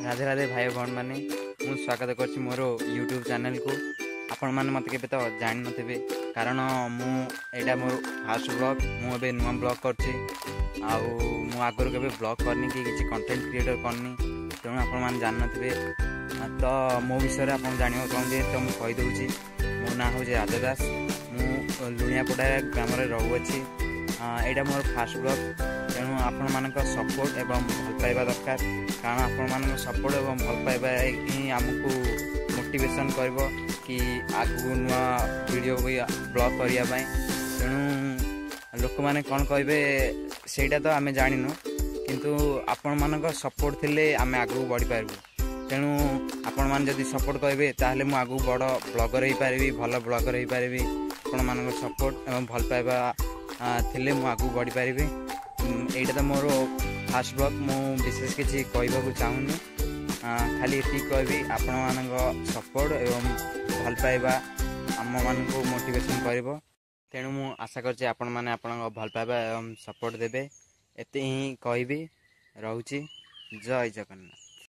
राधे राधे भाई भौण मैंने मुझे स्वागत कर मोर यूट्यूब चैनल को। आपण मैंने मत के तो जान नथिबे कारण मुझा मोर फास्ट ब्लॉग मुझे नुआ ब्लॉग कर आगर के ब्लॉग करनी कि किसी कंटेंट क्रिएटर करनी तेणु आपण मैंने जान नथिबे तो मो विषय आप जानवा चाहते तो मुझे कहीदे मो ना हूँ राधा दास मु लुणियापड़ा ग्राम रोचे यहाँ मोर फास्ट ब्लॉग तेणु आपण मान सपोर्ट एवं भल पाइबा दरकार कारण आपण मान सपोर्ट एवं भल पाइबा ही आमको मोटिवेशन कर कि आगू नुआ वीडियो ब्लॉग करने तेणु लोक मैंने कौन कहे सेटा तो आम जानु किंतु आपण मान सपोर्ट थिले आम आगू बढ़ी पारबू तेणु आपण मान जदि सपोर्ट करेंगे ताहले मु आगू बड़ ब्लॉगर हो पारि भल ब्लॉगर हो पारि आपण मान सपोर्ट एवं भल पाइबा थिले मु आगू बढ़ी पारि एटा तो मोर फास्ट ब्लॉग मु विशेष किसी कहवाक चाहूनी खाली ये कहबी आपण मान सपोर्ट एवं भल पाइबा आम मान को मोटिवेशन कर तेणु मु आशा करछि आपण माने आपण भल पाइबा एवं सपोर्ट देबे एते ही कहबी। रहूची जय जगन्नाथ।